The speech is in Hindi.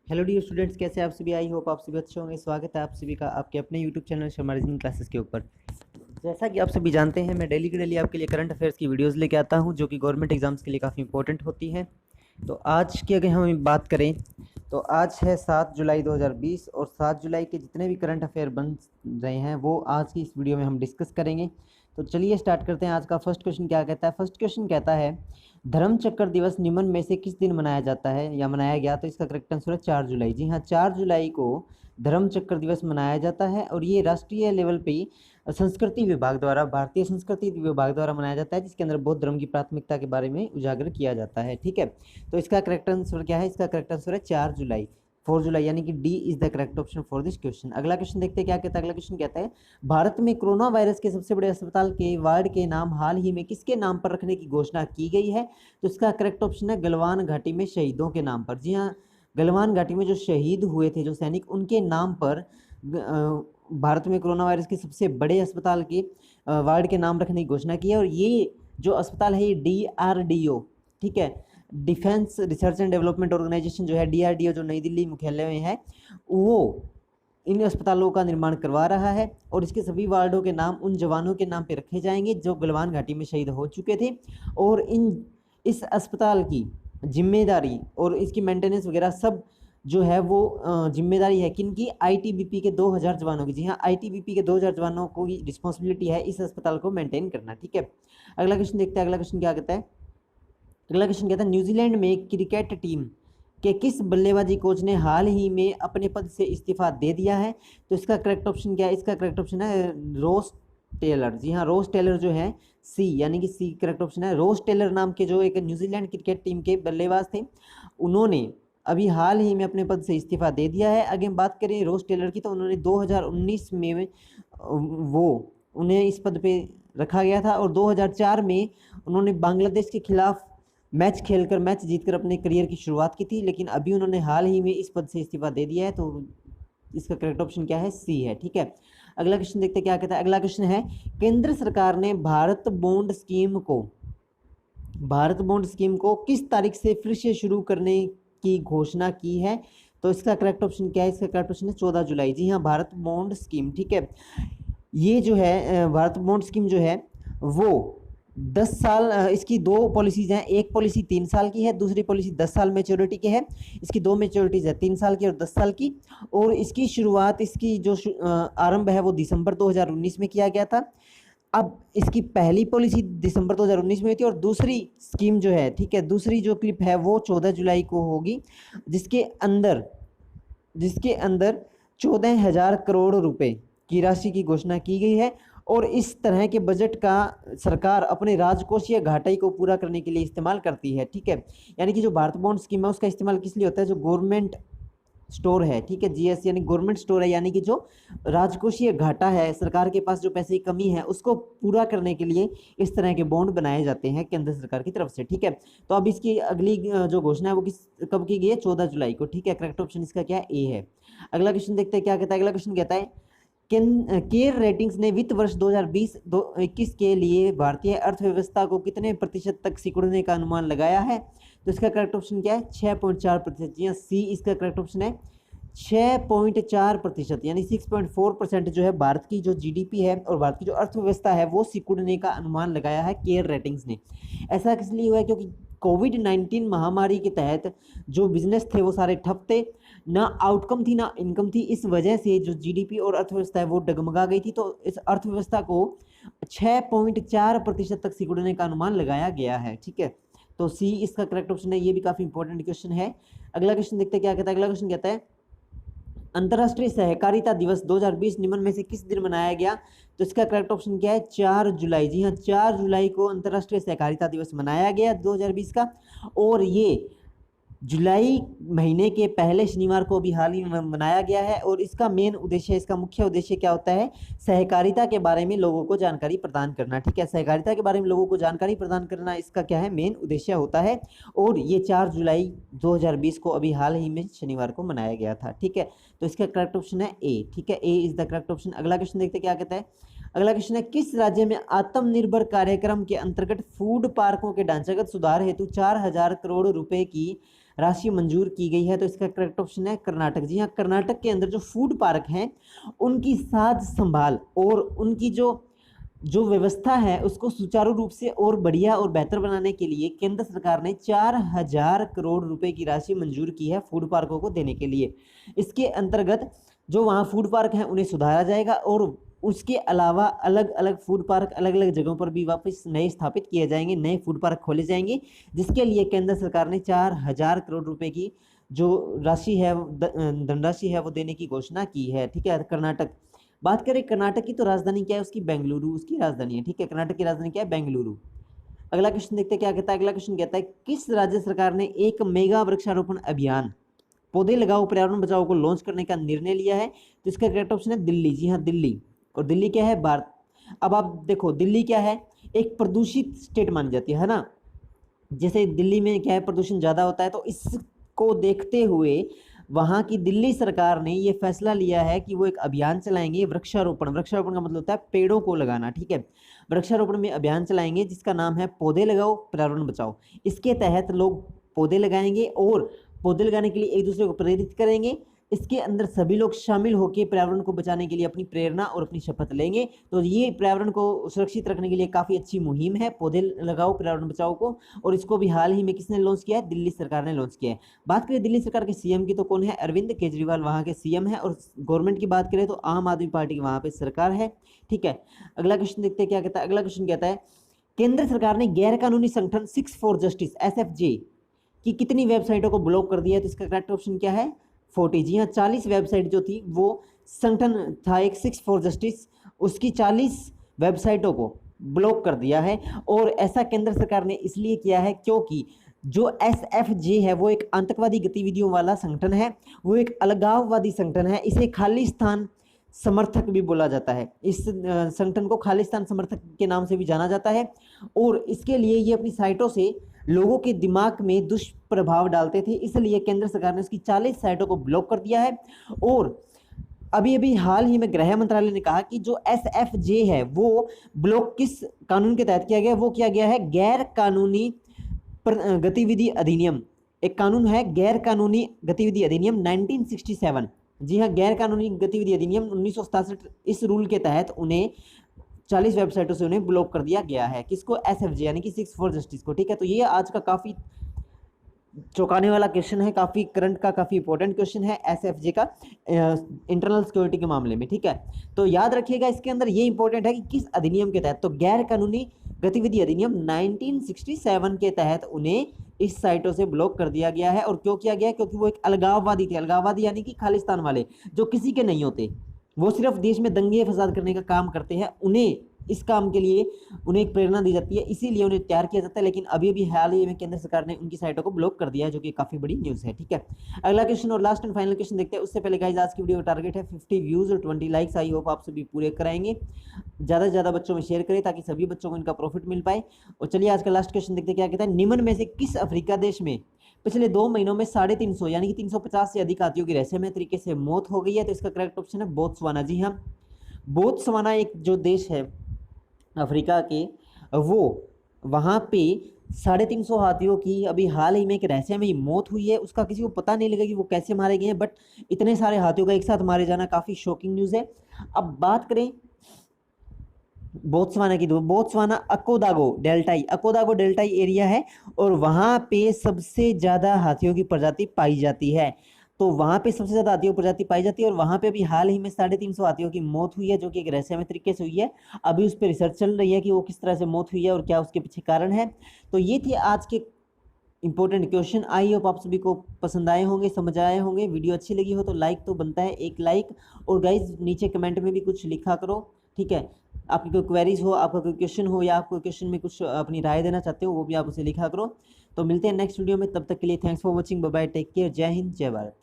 हेलो डियर स्टूडेंट्स, कैसे आप सभी। आई होप आप सभी अच्छे होंगे। स्वागत है आप सभी का आपके अपने YouTube channel Sharma reasoning classes के ऊपर। जैसा कि आप सभी जानते हैं, मैं डेली के डेली आपके लिए करंट अफेयर्स की वीडियोस लेके आता हूं जो कि गवर्नमेंट एग्जाम्स के लिए काफ़ी इंपॉर्टेंट होती हैं। तो आज की अगर हम बात करें तो आज है 7 जुलाई 2020 और 7 जुलाई के जितने भी करंट अफेयर बन रहे हैं वो आज की इस वीडियो में हम डिस्कस करेंगे। तो चलिए स्टार्ट करते हैं। आज का फर्स्ट क्वेश्चन क्या कहता है। फर्स्ट क्वेश्चन कहता है धर्म चक्र दिवस निम्न में से किस दिन मनाया जाता है या मनाया गया। तो इसका करेक्ट आंसर है 4 जुलाई। जी हाँ, 4 जुलाई को धर्म चक्र दिवस मनाया जाता है और ये राष्ट्रीय लेवल पे संस्कृति विभाग द्वारा, भारतीय संस्कृति विभाग द्वारा मनाया जाता है, जिसके अंदर बौद्ध धर्म की प्राथमिकता के बारे में उजागर किया जाता है। ठीक है, तो इसका करेक्ट आंसर क्या है। इसका करेक्ट आंसर है 4 जुलाई, 4 जुलाई, यानी कि D is the correct option for this question. अगला क्वेश्चन देखते हैं क्या कहता है। अगला क्वेश्चन कहता है भारत में कोरोना वायरस के सबसे बड़े अस्पताल के वार्ड के नाम हाल ही में किसके नाम पर रखने की घोषणा की गई है। तो इसका करेक्ट ऑप्शन है गलवान घाटी में शहीदों के नाम पर। जी हाँ, गलवान घाटी में जो शहीद हुए थे जो सैनिक, उनके नाम पर भारत में कोरोना वायरस के सबसे बड़े अस्पताल के वार्ड के नाम रखने की घोषणा की है। और ये जो अस्पताल है ये DRDO, ठीक है, defence research and development organisation जो है DRDO, जो नई दिल्ली मुख्यालय में है, वो इन अस्पतालों का निर्माण करवा रहा है और इसके सभी वार्डों के नाम उन जवानों के नाम पे रखे जाएंगे जो गलवान घाटी में शहीद हो चुके थे। और इस अस्पताल की जिम्मेदारी और इसकी मेंटेनेंस वगैरह सब जो है वो जिम्मेदारी है किनकी, ITBP के 2000 जवानों की। जी हाँ, ITBP के 2000 जवानों को रिस्पॉन्सिबिलिटी है इस अस्पताल को मेंटेन करना। ठीक है, अगला क्वेश्चन देखते हैं। अगला क्वेश्चन क्या कहता है। अगला क्वेश्चन कहता है न्यूजीलैंड में क्रिकेट टीम के किस बल्लेबाजी कोच ने हाल ही में अपने पद से इस्तीफा दे दिया है। तो इसका करेक्ट ऑप्शन क्या है। इसका करेक्ट ऑप्शन है रोस टेलर। जी हाँ, रोस टेलर जो है सी, यानी कि सी करेक्ट ऑप्शन है। रोस टेलर नाम के जो एक न्यूजीलैंड क्रिकेट टीम के बल्लेबाज थे, उन्होंने अभी हाल ही में अपने पद से इस्तीफा दे दिया है। अगर बात करें रोस टेलर की, तो उन्होंने 2019 में वो उन्हें इस पद पे रखा गया था और 2004 में उन्होंने बांग्लादेश के खिलाफ मैच खेलकर, मैच जीतकर अपने करियर की शुरुआत की थी, लेकिन अभी उन्होंने हाल ही में इस पद से इस्तीफा दे दिया है। तो इसका करेक्ट ऑप्शन क्या है, सी है। ठीक है, अगला क्वेश्चन देखते हैं क्या कहता है। अगला क्वेश्चन है केंद्र सरकार ने भारत बॉन्ड स्कीम को किस तारीख से फिर से शुरू करने की घोषणा की है। तो इसका करेक्ट ऑप्शन क्या है। इसका करेक्ट ऑप्शन है 14 जुलाई। जी हाँ, भारत बॉन्ड स्कीम, ठीक है, ये जो है भारत बॉन्ड स्कीम जो है वो 10 साल, इसकी दो पॉलिसीज हैं। एक पॉलिसी 3 साल की है, दूसरी पॉलिसी 10 साल मेच्योरिटी की है। इसकी दो मेच्योरिटीज है, 3 साल की और 10 साल की। और इसकी शुरुआत, इसकी जो आरंभ है वो दिसंबर 2019 में किया गया था। अब इसकी पहली पॉलिसी दिसंबर 2019 में हुई थी और दूसरी स्कीम जो है, ठीक है, दूसरी जो क्लिप है वो 14 जुलाई को होगी, जिसके अंदर 14,000 करोड़ रुपए की राशि की घोषणा की गई है। और इस तरह के बजट का सरकार अपने राजकोषीय घाटे को पूरा करने के लिए इस्तेमाल करती है। ठीक है, यानी कि जो भारत बॉन्ड स्कीम है उसका इस्तेमाल किस लिए होता है, जो गवर्नमेंट स्टोर है, ठीक है, GS यानी गवर्नमेंट स्टोर है, यानी कि जो राजकोषीय घाटा है, सरकार के पास जो पैसे की कमी है उसको पूरा करने के लिए इस तरह के बॉन्ड बनाए जाते हैं केंद्र सरकार की तरफ से। ठीक है, तो अब इसकी अगली जो घोषणा है वो कब की गई है, 14 जुलाई को। ठीक है, करेक्ट ऑप्शन इसका क्या है, ए है। अगला क्वेश्चन देखते हैं क्या कहता है। अगला क्वेश्चन कहता है केयर रेटिंग्स ने वित्त वर्ष 2020-21 के लिए भारतीय अर्थव्यवस्था को कितने प्रतिशत तक सिकुड़ने का अनुमान लगाया है। तो इसका करेक्ट ऑप्शन क्या है, 6.4%। जी हाँ, सी इसका करेक्ट ऑप्शन है। 6.4%, यानी 6.4% जो है भारत की जो GDP है और भारत की जो अर्थव्यवस्था है वो सिकुड़ने का अनुमान लगाया है केयर रेटिंग्स ने। ऐसा किस लिए हुआ है, क्योंकि कोविड-19 महामारी के तहत जो बिजनेस थे वो सारे ठप थे, ना आउटकम थी ना इनकम थी। इस वजह से जो GDP और अर्थव्यवस्था है वो डगमगा गई थी। तो इस अर्थव्यवस्था को 6.4% तक सिकुड़ने का अनुमान लगाया गया है। ठीक है, तो सी इसका करेक्ट ऑप्शन है। ये भी काफी इंपॉर्टेंट क्वेश्चन है। अगला क्वेश्चन देखते हैं क्या कहता है। अगला क्वेश्चन कहता है अंतर्राष्ट्रीय सहकारिता दिवस 2020 निम्न में से किस दिन मनाया गया। तो इसका करेक्ट ऑप्शन क्या है, 4 जुलाई। जी हाँ, 4 जुलाई को अंतर्राष्ट्रीय सहकारिता दिवस मनाया गया 2020 का। और ये जुलाई महीने के पहले शनिवार को भी हाल ही में मनाया गया है। और इसका मेन उद्देश्य, इसका मुख्य उद्देश्य क्या होता है, सहकारिता के बारे में लोगों को जानकारी प्रदान करना। ठीक है, सहकारिता के बारे में लोगों को जानकारी प्रदान करना इसका क्या है, मेन उद्देश्य होता है। और ये 4 जुलाई 2020 को अभी हाल ही में शनिवार को मनाया गया था। ठीक है, तो इसका करेक्ट ऑप्शन है ए। ठीक है, ए इज द करेक्ट ऑप्शन। अगला क्वेश्चन देखते क्या कहता है। अगला क्वेश्चन है किस राज्य में आत्मनिर्भर कार्यक्रम के अंतर्गत फूड पार्कों के ढांचागत सुधार हेतु 4,000 करोड़ रुपए की राशि मंजूर की गई है? तो इसका करेक्ट ऑप्शन है कर्नाटक। जी हाँ, कर्नाटक के अंदर जो फूड पार्क हैं उनकी साज संभाल और उनकी जो जो व्यवस्था है उसको सुचारू रूप से और बढ़िया और बेहतर बनाने के लिए केंद्र सरकार ने 4,000 करोड़ रुपए की राशि मंजूर की है फूड पार्कों को देने के लिए। इसके अंतर्गत जो वहाँ फूड पार्क हैं उन्हें सुधारा जाएगा और उसके अलावा अलग अलग फूड पार्क अलग अलग जगहों पर भी वापस नए स्थापित किए जाएंगे, नए फूड पार्क खोले जाएंगे, जिसके लिए केंद्र सरकार ने 4,000 करोड़ रुपए की जो राशि है धनराशि है वो देने की घोषणा की है। ठीक है, कर्नाटक। बात करें कर्नाटक की तो राजधानी क्या है उसकी? बेंगलुरु उसकी राजधानी है। ठीक है, कर्नाटक की राजधानी क्या है? बेंगलुरु। अगला क्वेश्चन देखते हैं क्या कहता है। अगला क्वेश्चन कहता है किस राज्य सरकार ने एक मेगा वृक्षारोपण अभियान पौधे लगाओ पर्यावरण बचाओ को लॉन्च करने का निर्णय लिया है? तो इसका करेक्ट ऑप्शन है दिल्ली। जी हाँ, दिल्ली। और दिल्ली क्या है? भारत। अब आप देखो दिल्ली क्या है, एक प्रदूषित स्टेट मानी जाती है ना। जैसे दिल्ली में क्या है, प्रदूषण ज़्यादा होता है, तो इसको देखते हुए वहाँ की दिल्ली सरकार ने ये फैसला लिया है कि वो एक अभियान चलाएंगे वृक्षारोपण। वृक्षारोपण का मतलब होता है पेड़ों को लगाना। ठीक है, वृक्षारोपण में अभियान चलाएंगे जिसका नाम है पौधे लगाओ पर्यावरण बचाओ। इसके तहत लोग पौधे लगाएंगे और पौधे लगाने के लिए एक दूसरे को प्रेरित करेंगे। इसके अंदर सभी लोग शामिल होकर पर्यावरण को बचाने के लिए अपनी प्रेरणा और अपनी शपथ लेंगे। तो ये पर्यावरण को सुरक्षित रखने के लिए काफ़ी अच्छी मुहिम है पौधे लगाओ पर्यावरण बचाओ को। और इसको भी हाल ही में किसने लॉन्च किया है? दिल्ली सरकार ने लॉन्च किया है। बात करें दिल्ली सरकार के सीएम की तो कौन है? अरविंद केजरीवाल वहाँ के सीएम है। और गवर्नमेंट की बात करें तो आम आदमी पार्टी की वहाँ पर सरकार है। ठीक है, अगला क्वेश्चन देखते हैं क्या कहता है। अगला क्वेश्चन कहता है केंद्र सरकार ने गैर कानूनी संगठन सिक्स फॉर जस्टिस SFJ की कितनी वेबसाइटों को ब्लॉक कर दिया है? तो इसका करेक्ट ऑप्शन क्या है? 40। जी हाँ, 40 वेबसाइट जो थी वो संगठन था एक सिक्स फॉर जस्टिस, उसकी 40 वेबसाइटों को ब्लॉक कर दिया है। और ऐसा केंद्र सरकार ने इसलिए किया है क्योंकि जो SFJ है वो एक आतंकवादी गतिविधियों वाला संगठन है, वो एक अलगाववादी संगठन है। इसे खालिस्तान समर्थक भी बोला जाता है। इस संगठन को खालिस्तान समर्थक के नाम से भी जाना जाता है। और इसके लिए ये अपनी साइटों से लोगों के दिमाग में दुष्प्रभाव डालते थे, इसलिए केंद्र सरकार ने उसकी 40 साइटों को ब्लॉक कर दिया है। और अभी अभी हाल ही में गृह मंत्रालय ने कहा कि जो SFJ है वो ब्लॉक किस कानून के तहत किया गया? वो किया गया है गैर कानूनी गतिविधि अधिनियम। एक कानून है गैर कानूनी गतिविधि अधिनियम 1967। जी हाँ, गैर कानूनी गतिविधि अधिनियम 1967। इस रूल के तहत उन्हें 40 वेबसाइटों से उन्हें ब्लॉक कर दिया गया है। किसको? SFJ यानी कि सिक्स फॉर जस्टिस को। ठीक है, तो ये आज का काफ़ी चौंकाने वाला क्वेश्चन है, काफ़ी करंट का काफ़ी इंपॉर्टेंट क्वेश्चन है SFJ का इंटरनल सिक्योरिटी के मामले में। ठीक है, तो याद रखिएगा इसके अंदर ये इंपॉर्टेंट है कि किस अधिनियम के तहत। तो गैर कानूनी गतिविधि अधिनियम 1967 के तहत उन्हें इस साइटों से ब्लॉक कर दिया गया है। और क्यों किया गया है? क्योंकि वो एक अलगाववादी थे। अलगाववादी यानी कि खालिस्तान वाले, जो किसी के नहीं होते, वो सिर्फ देश में दंगे फसाद करने का काम करते हैं। उन्हें इस काम के लिए उन्हें एक प्रेरणा दी जाती है, इसीलिए उन्हें तैयार किया जाता है। लेकिन अभी अभी हाल ही में केंद्र सरकार ने उनकी साइटों को ब्लॉक कर दिया है, जो कि काफ़ी बड़ी न्यूज़ है। ठीक है, अगला क्वेश्चन और लास्ट एंड फाइनल क्वेश्चन देखते हैं। उससे पहले गाइस आज की वीडियो का टारगेट है 50 व्यूज़ और 20 लाइक्स। आई होप आप सभी पूरे कराएंगे। ज़्यादा से ज़्यादा बच्चों में शेयर करें ताकि सभी बच्चों को इनका प्रॉफिट मिल पाए। और चलिए आज का लास्ट क्वेश्चन देखते हैं क्या कहता है। निम्न में से किस अफ्रीका देश में पिछले 2 महीनों में 350 यानी कि 350 से अधिक हाथियों की रहस्यमय तरीके से मौत हो गई है? तो इसका करेक्ट ऑप्शन है बोत्सवाना। जी हाँ, बोत्सवाना एक जो देश है अफ्रीका के, वो वहाँ पे 350 हाथियों की अभी हाल ही में एक रहस्यमय मौत हुई है। उसका किसी को पता नहीं लगा कि वो कैसे मारे गए हैं, बट इतने सारे हाथियों का एक साथ मारे जाना काफ़ी शॉकिंग न्यूज़ है। अब बात करें बोत्सवाना की, तो बोत्सवाना अकोदागो डेल्टाई एरिया है और वहाँ पे सबसे ज़्यादा हाथियों की प्रजाति पाई जाती है। तो वहाँ पे सबसे ज़्यादा हाथियों की प्रजाति पाई जाती है और वहाँ पे भी हाल ही में 350 हाथियों की मौत हुई है, जो कि एक रहस्यमय तरीके से हुई है। अभी उस पर रिसर्च चल रही है कि वो किस तरह से मौत हुई है और क्या उसके पीछे कारण है। तो ये थे आज के इंपॉर्टेंट क्वेश्चन। आई होप आप सभी को पसंद आए होंगे, समझ आए होंगे। वीडियो अच्छी लगी हो तो लाइक तो बनता है, एक लाइक। और गाइज नीचे कमेंट में भी कुछ लिखा करो। ठीक है, आपकी कोई क्वेरीज हो, आपका कोई क्वेश्चन हो, या आप कोई क्वेश्चन में कुछ अपनी राय देना चाहते हो, वो भी आप उसे लिखा करो। तो मिलते हैं नेक्स्ट वीडियो में, तब तक के लिए thanks for watching, bye bye, take care, Jai Hind, जय भारत।